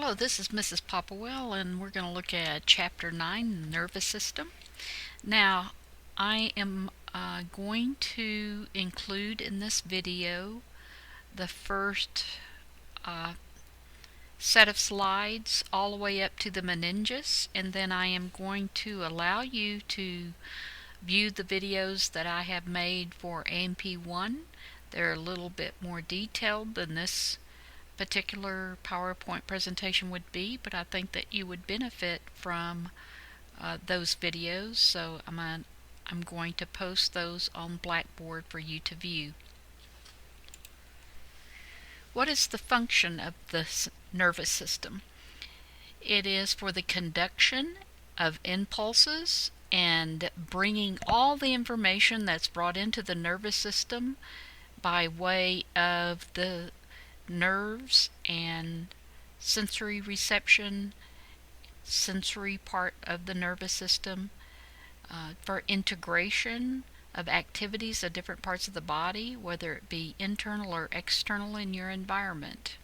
Hello, this is Mrs. Popwell, and we're going to look at Chapter 9, Nervous System. Now, I am going to include in this video the first set of slides all the way up to the meninges, and then I am going to allow you to view the videos that I have made for AMP1. They're a little bit more detailed than this particular PowerPoint presentation would be, but I think that you would benefit from those videos, so I'm going to post those on Blackboard for you to view. What is the function of the nervous system? It is for the conduction of impulses and bringing all the information that's brought into the nervous system by way of the nerves and sensory reception, sensory part of the nervous system, for integration of activities of different parts of the body, whether it be internal or external in your environment.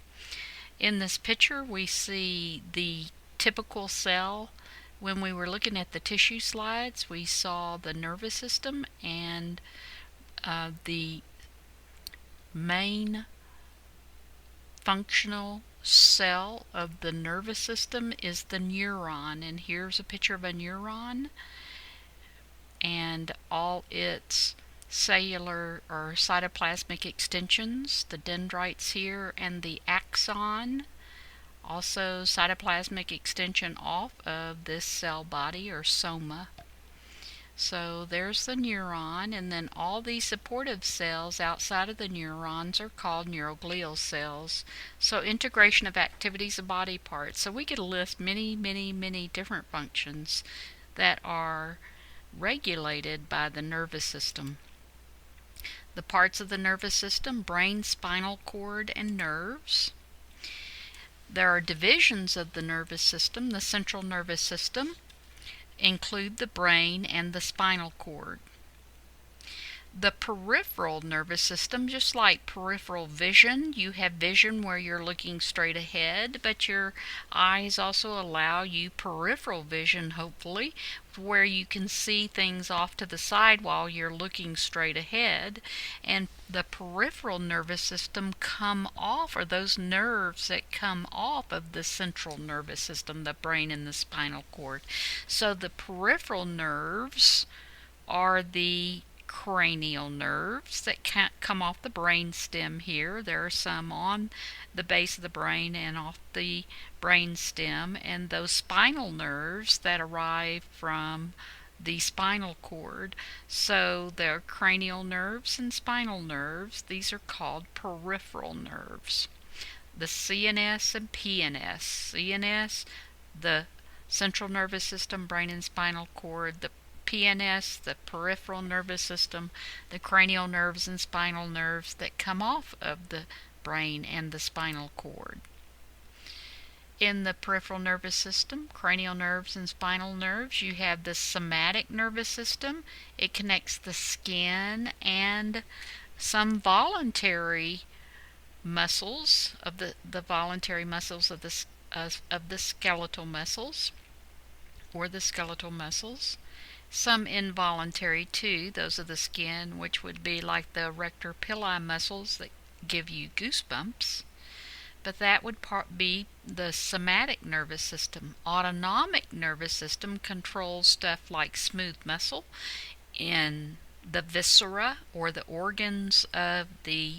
In this picture we see the typical cell. When we were looking at the tissue slides, we saw the nervous system, and the main functional cell of the nervous system is the neuron, and here's a picture of a neuron and all its cellular or cytoplasmic extensions, the dendrites here and the axon, also cytoplasmic extension off of this cell body or soma. So there's the neuron, and then all these supportive cells outside of the neurons are called neuroglial cells. So integration of activities of body parts. So we could list many different functions that are regulated by the nervous system. The parts of the nervous system: brain, spinal cord, and nerves. There are divisions of the nervous system. The central nervous system include the brain and the spinal cord. The peripheral nervous system, just like peripheral vision, you have vision where you're looking straight ahead, but your eyes also allow you peripheral vision, hopefully, where you can see things off to the side while you're looking straight ahead. And the peripheral nervous system come off, or those nerves that come off of the central nervous system, the brain and the spinal cord. So the peripheral nerves are the cranial nerves that can't come off the brain stem here. There are some on the base of the brain and off the brain stem, and those spinal nerves that arrive from the spinal cord. So there are cranial nerves and spinal nerves. These are called peripheral nerves. The CNS and PNS. CNS, the central nervous system, brain and spinal cord. The PNS, the peripheral nervous system, the cranial nerves and spinal nerves that come off of the brain and the spinal cord. In the peripheral nervous system, cranial nerves and spinal nerves, you have the somatic nervous system. It connects the skin and some voluntary muscles of the voluntary muscles of the skeletal muscles, or the skeletal muscles. Some involuntary too. Those are the skin, which would be like the erector pili muscles that give you goosebumps. But that would be the somatic nervous system. Autonomic nervous system controls stuff like smooth muscle in the viscera, or the organs of the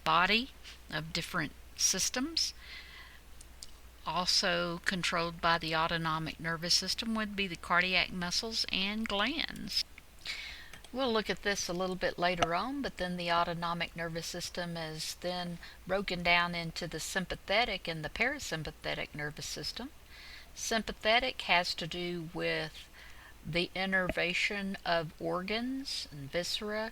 body of different systems. Also controlled by the autonomic nervous system would be the cardiac muscles and glands. We'll look at this a little bit later on, but then the autonomic nervous system is then broken down into the sympathetic and the parasympathetic nervous system. Sympathetic has to do with the innervation of organs and viscera,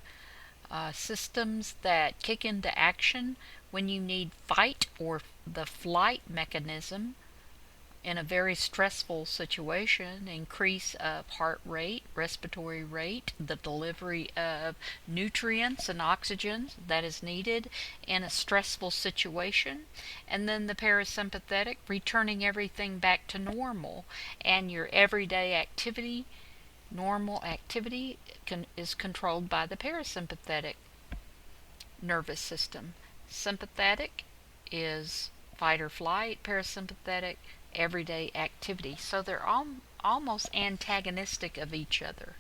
systems that kick into action when you need fight or the flight mechanism in a very stressful situation, increase of heart rate, respiratory rate, the delivery of nutrients and oxygen that is needed in a stressful situation, and then the parasympathetic, returning everything back to normal, and your everyday activity, normal activity, is controlled by the parasympathetic nervous system. Sympathetic is fight or flight, parasympathetic, everyday activity. So they're almost antagonistic of each other.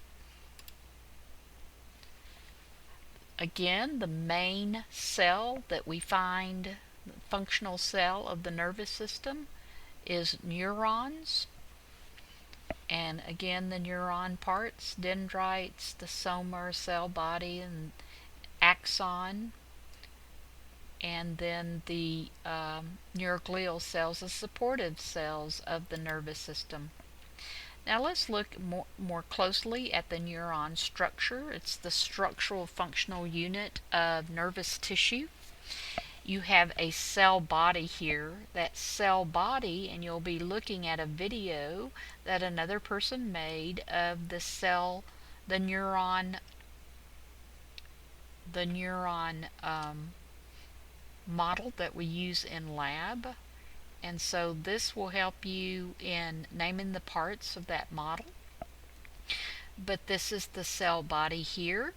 Again, the main cell that we find, the functional cell of the nervous system, is neurons. And again, the neuron parts, dendrites, the soma or cell body, and axon, and then the neuroglial cells, the supportive cells of the nervous system. Now let's look more closely at the neuron structure. It's the structural functional unit of nervous tissue. You have a cell body here. That cell body, and you'll be looking at a video that another person made of the cell, the neuron model that we use in lab. And so this will help you in naming the parts of that model. But this is the cell body here.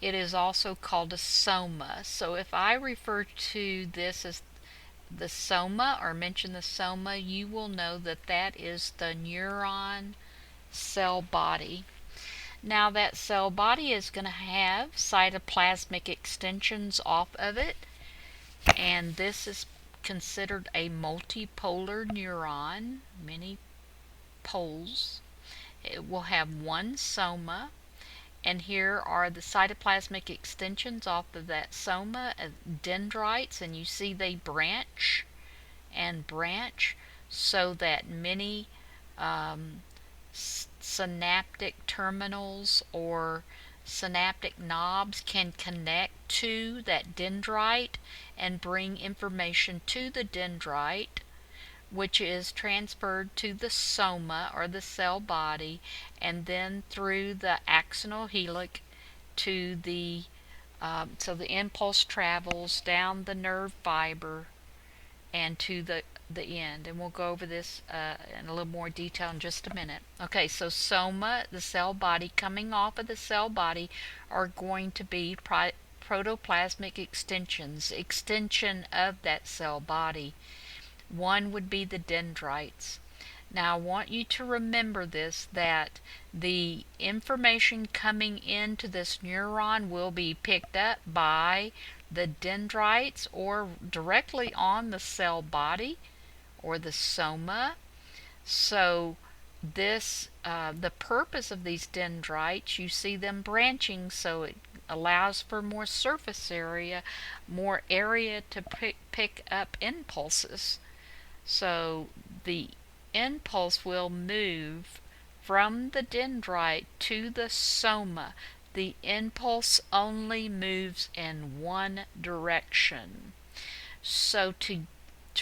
It is also called a soma. So if I refer to this as the soma or mention the soma, you will know that that is the neuron cell body. Now that cell body is going to have cytoplasmic extensions off of it, and this is considered a multipolar neuron, many poles. It will have one soma, and here are the cytoplasmic extensions off of that soma, dendrites, and you see they branch and branch so that many synaptic terminals or synaptic knobs can connect to that dendrite and bring information to the dendrite, which is transferred to the soma or the cell body, and then through the axonal helix to the so the impulse travels down the nerve fiber and to the end. And we'll go over this in a little more detail in just a minute. Okay, so soma, the cell body, coming off of the cell body are going to be protoplasmic extensions, extension of that cell body. One would be the dendrites. Now I want you to remember this, that the information coming into this neuron will be picked up by the dendrites or directly on the cell body or the soma. So this the purpose of these dendrites, you see them branching, so it allows for more surface area, more area to pick up impulses. So the impulse will move from the dendrite to the soma. The impulse only moves in one direction. So to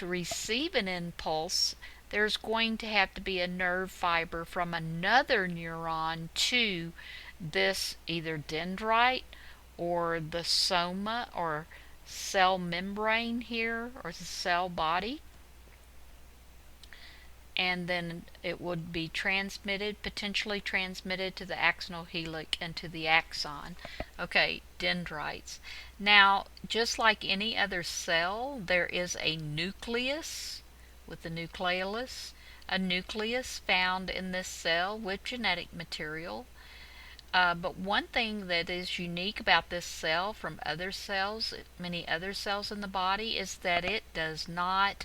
receive an impulse, there's going to have to be a nerve fiber from another neuron to this either dendrite or the soma or cell membrane here or the cell body. And then it would be transmitted, potentially transmitted to the axonal helix and to the axon. Okay, dendrites. Now, just like any other cell, there is a nucleus with the nucleolus, a nucleus found in this cell with genetic material. But one thing that is unique about this cell from other cells, many other cells in the body, is that it does not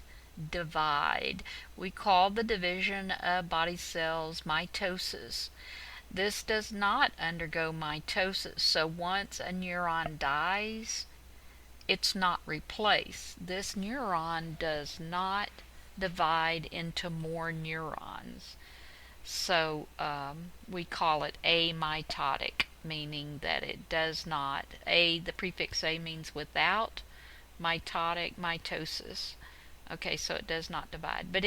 divide. We call the division of body cells mitosis. This does not undergo mitosis, so once a neuron dies, it's not replaced. This neuron does not divide into more neurons. So we call it amitotic, meaning that it does not. The prefix A means without, mitotic, mitosis. Okay, so it does not divide. But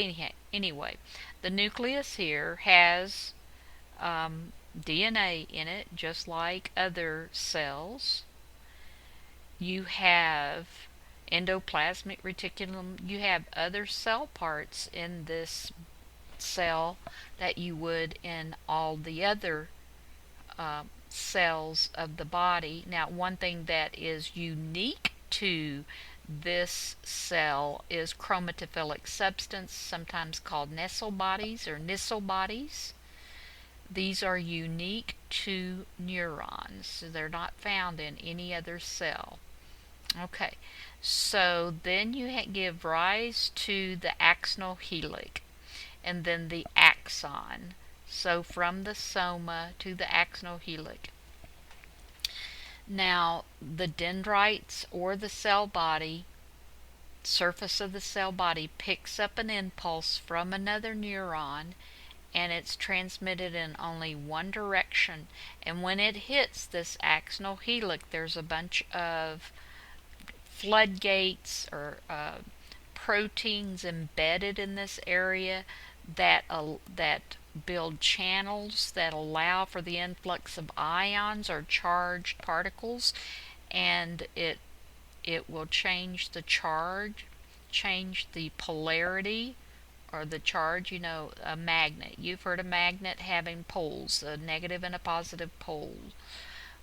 anyway, the nucleus here has DNA in it, just like other cells. You have endoplasmic reticulum. You have other cell parts in this cell that you would in all the other cells of the body. Now, one thing that is unique to this cell is chromatophilic substance, sometimes called nestle bodies or Nissl bodies. These are unique to neurons, so they're not found in any other cell. Okay, so then you give rise to the axonal helix and then the axon. So from the soma to the axonal helix. Now, the dendrites or the cell body, surface of the cell body, picks up an impulse from another neuron and it's transmitted in only one direction. And when it hits this axonal helix, there's a bunch of floodgates or proteins embedded in this area that build channels that allow for the influx of ions or charged particles, and it will change the charge, change the polarity or the charge. A magnet. You've heard a magnet having poles, a negative and a positive pole.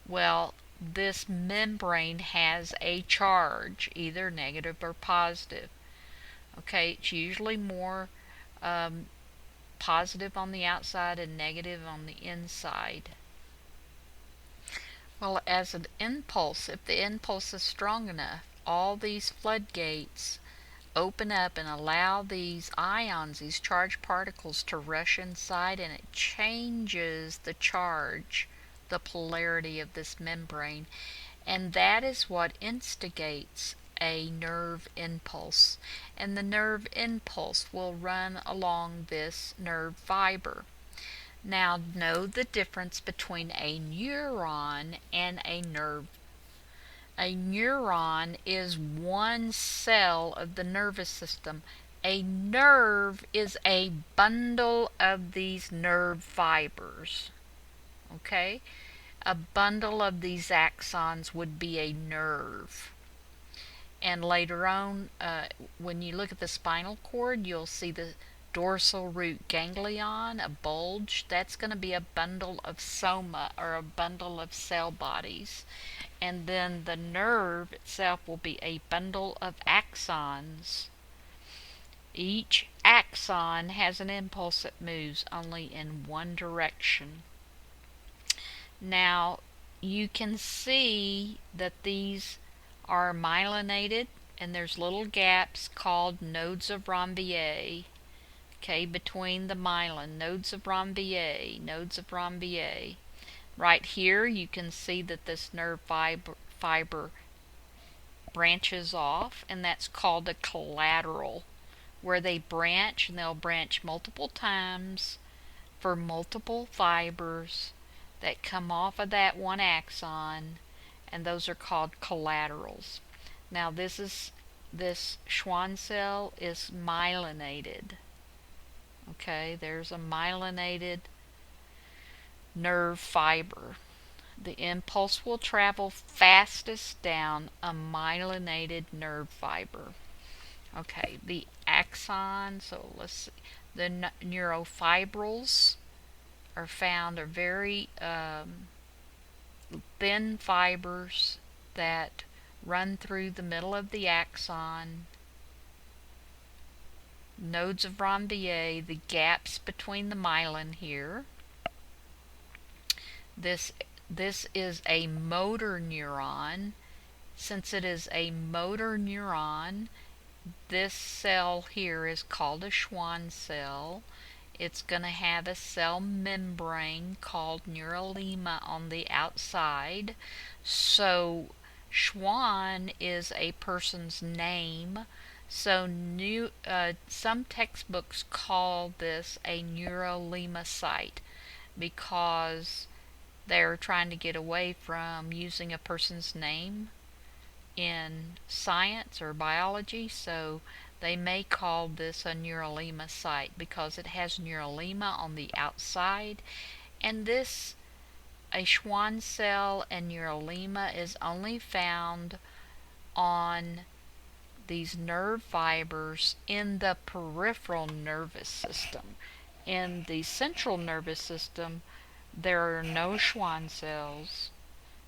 Well, this membrane has a charge, either negative or positive. Okay, it's usually more positive on the outside and negative on the inside. Well, as an impulse, if the impulse is strong enough, all these floodgates open up and allow these ions, these charged particles, to rush inside, and it changes the charge, the polarity of this membrane, and that is what instigates a nerve impulse. And the nerve impulse will run along this nerve fiber. Now, know the difference between a neuron and a nerve. A neuron is one cell of the nervous system. A nerve is a bundle of these nerve fibers. Okay? A bundle of these axons would be a nerve. And later on, when you look at the spinal cord, you'll see the dorsal root ganglion, a bulge. That's going to be a bundle of soma, or a bundle of cell bodies. And then the nerve itself will be a bundle of axons. Each axon has an impulse that moves only in one direction. Now, you can see that these are myelinated, and there's little gaps called nodes of Ranvier, okay, between the myelin, nodes of Ranvier, nodes of Ranvier. Right here you can see that this nerve fiber branches off, and that's called a collateral, where they branch, and they'll branch multiple times for multiple fibers that come off of that one axon, and those are called collaterals. Now this Schwann cell is myelinated. Okay, there's a myelinated nerve fiber. The impulse will travel fastest down a myelinated nerve fiber. Okay, the axon, so let's see, the neurofibrils are very thin fibers that run through the middle of the axon. Nodes of Ranvier, the gaps between the myelin here. This is a motor neuron. Since it is a motor neuron, this cell here is called a Schwann cell. It's going to have a cell membrane called neurolema on the outside. So Schwann is a person's name. So some textbooks call this a neurolema site because they're trying to get away from using a person's name in science or biology, so They may call this a neuralema site because it has neuralema on the outside, and this, a Schwann cell and neuralema, is only found on these nerve fibers in the peripheral nervous system. In the central nervous system, there are no Schwann cells.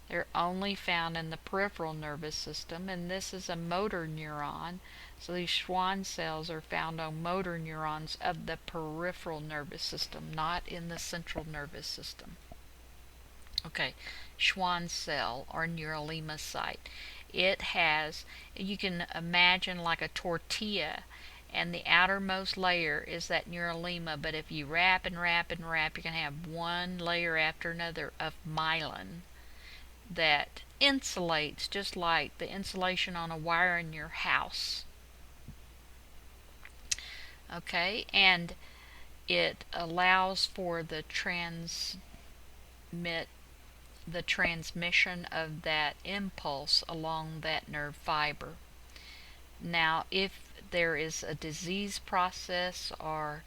They're only found in the peripheral nervous system, and this is a motor neuron. So these Schwann cells are found on motor neurons of the peripheral nervous system, not in the central nervous system. Okay, Schwann cell or neuralema site. It has, you can imagine like a tortilla, and the outermost layer is that neuralema, but if you wrap and wrap and wrap, you're going to have one layer after another of myelin that insulates, just like the insulation on a wire in your house. Okay, and it allows for the transmission of that impulse along that nerve fiber. Now, if there is a disease process or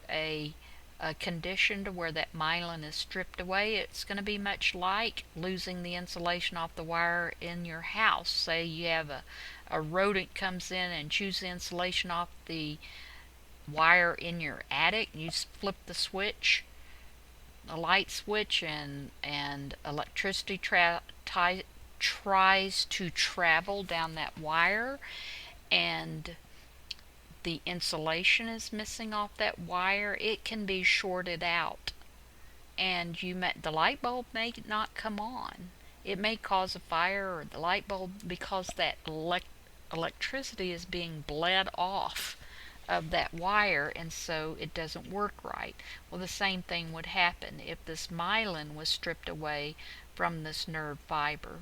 a condition to where that myelin is stripped away, it's going to be much like losing the insulation off the wire in your house. Say you have a rodent comes in and chews the insulation off the wire in your attic, and you flip the switch, a light switch, and electricity tries to travel down that wire, and the insulation is missing off that wire, it can be shorted out, and the light bulb may not come on. It may cause a fire, or the light bulb, because that electricity is being bled off of that wire, and so it doesn't work right. Well, the same thing would happen if this myelin was stripped away from this nerve fiber.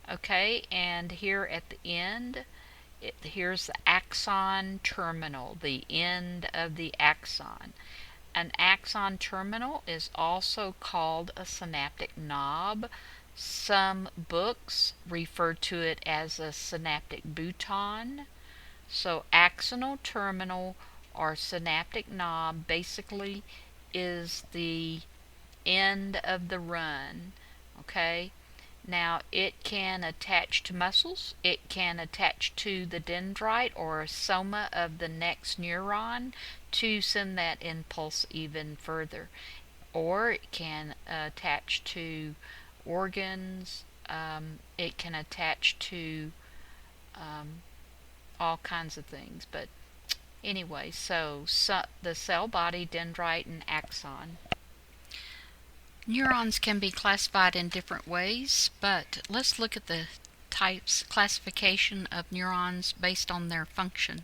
Okay, and here at the end, here's the axon terminal, the end of the axon. An axon terminal is also called a synaptic knob. Some books refer to it as a synaptic bouton. So axonal terminal or synaptic knob basically is the end of the run. Okay, now it can attach to muscles, it can attach to the dendrite or soma of the next neuron to send that impulse even further, or it can attach to organs, it can attach to all kinds of things. But anyway, so the cell body, dendrite, and axon. Neurons can be classified in different ways, but let's look at the classification of neurons based on their function.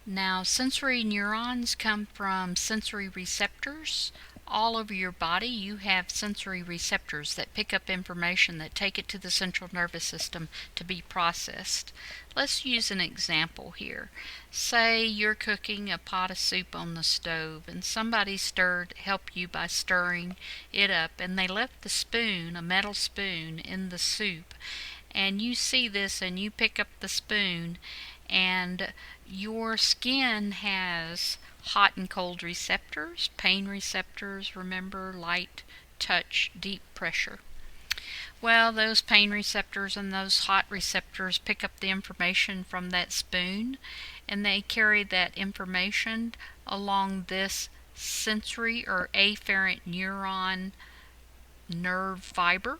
Now, sensory neurons come from sensory receptors. All over your body you have sensory receptors that pick up information that take it to the central nervous system to be processed. Let's use an example here. Say you're cooking a pot of soup on the stove, and somebody helped you by stirring it up, and they left the spoon, a metal spoon, in the soup. And you see this and you pick up the spoon, and your skin has hot and cold receptors, pain receptors, remember, light, touch, deep pressure. Well, those pain receptors and those hot receptors pick up the information from that spoon, and they carry that information along this sensory or afferent neuron nerve fiber.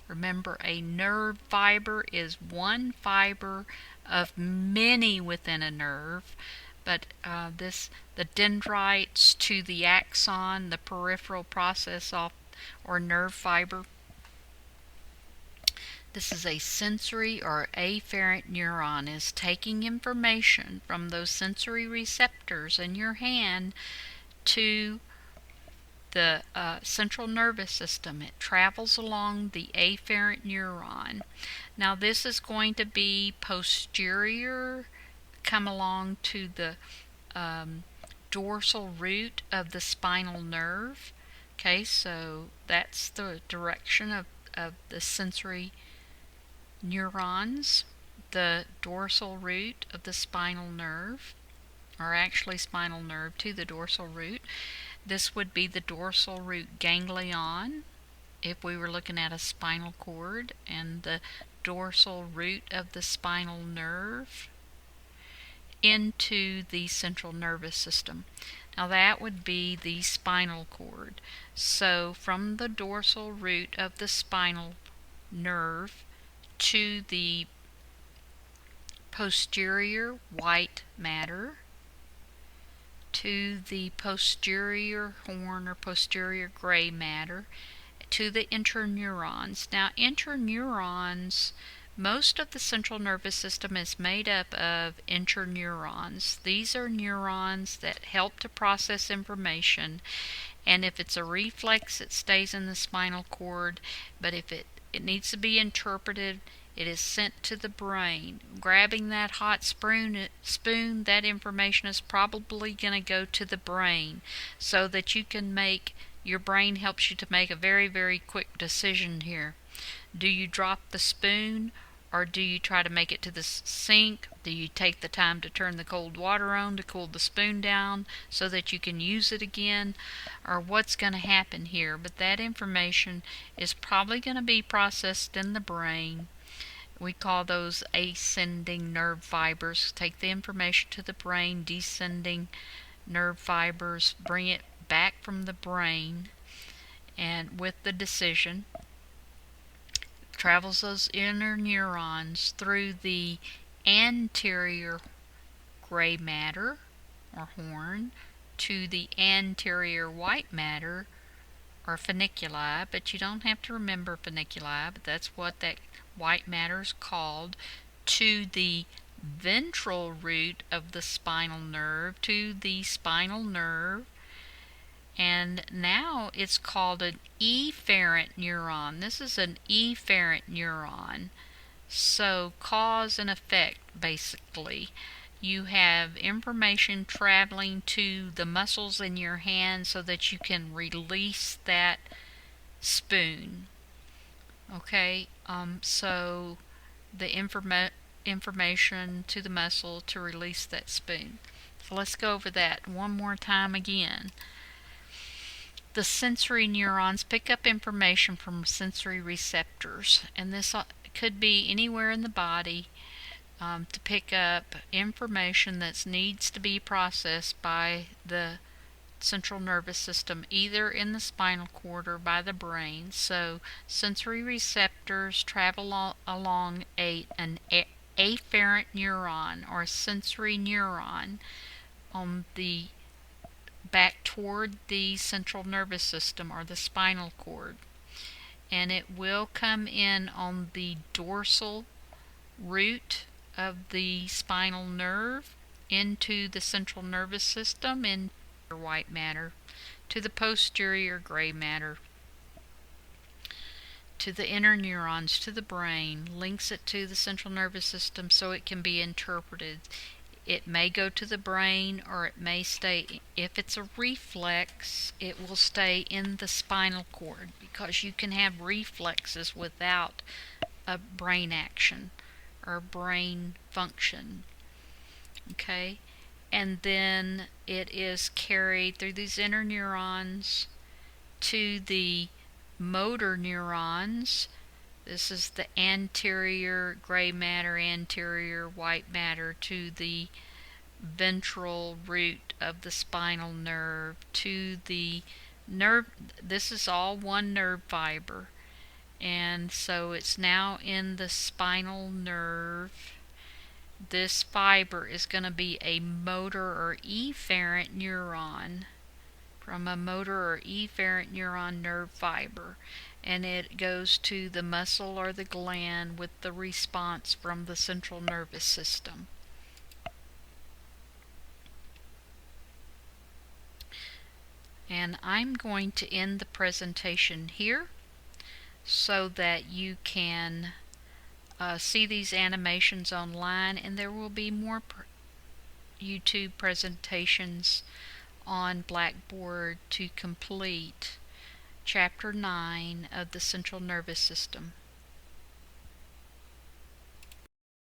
Remember, a nerve fiber is one fiber of many within a nerve, but the dendrites to the axon, the peripheral process or nerve fiber. This is a sensory or afferent neuron, is taking information from those sensory receptors in your hand to the central nervous system. It travels along the afferent neuron. Now this is going to be posterior, come along to the dorsal root of the spinal nerve. Okay, so that's the direction of the sensory neurons. the dorsal root of the spinal nerve, or actually spinal nerve to the dorsal root. This would be the dorsal root ganglion if we were looking at a spinal cord, and the dorsal root of the spinal nerve into the central nervous system. Now that would be the spinal cord. So from the dorsal root of the spinal nerve to the posterior white matter, to the posterior horn or posterior gray matter, to the interneurons. Now interneurons, most of the central nervous system is made up of interneurons. These are neurons that help to process information, and if it's a reflex, it stays in the spinal cord, but if it needs to be interpreted, it is sent to the brain. Grabbing that hot spoon, that information is probably going to go to the brain, so that you can your brain helps you to make a very, very quick decision here. Do you drop the spoon, or do you try to make it to the sink? Do you take the time to turn the cold water on to cool the spoon down so that you can use it again? Or what's going to happen here? But that information is probably going to be processed in the brain. We call those ascending nerve fibers. Take the information to the brain, descending nerve fibers, bring it back from the brain, and with the decision, travels those inner neurons through the anterior gray matter or horn to the anterior white matter or funiculi, but you don't have to remember funiculi, but that's what that white matter is called, to the ventral root of the spinal nerve, to the spinal nerve, and now it's called an efferent neuron. This is an efferent neuron. So cause and effect, basically. You have information traveling to the muscles in your hand so that you can release that spoon. Okay, so the information to the muscle to release that spoon. So let's go over that one more time again. The sensory neurons pick up information from sensory receptors, and this could be anywhere in the body, to pick up information that needs to be processed by the central nervous system, either in the spinal cord or by the brain. So sensory receptors travel along an afferent neuron or a sensory neuron on the back toward the central nervous system or the spinal cord, and it will come in on the dorsal root of the spinal nerve into the central nervous system in white matter, to the posterior gray matter, to the inner neurons, to the brain, links it to the central nervous system so it can be interpreted. It may go to the brain, or it may stay, if it's a reflex, it will stay in the spinal cord, because you can have reflexes without a brain action or brain function. Okay, and then it is carried through these inner neurons to the motor neurons. This is the anterior gray matter, anterior white matter, to the ventral root of the spinal nerve, to the nerve. This is all one nerve fiber, and so it's now in the spinal nerve. This fiber is going to be a motor or efferent neuron, from a motor or efferent neuron nerve fiber, and it goes to the muscle or the gland with the response from the central nervous system. And I'm going to end the presentation here so that you can see these animations online, and there will be more YouTube presentations on Blackboard to complete Chapter 9 of the Central Nervous System.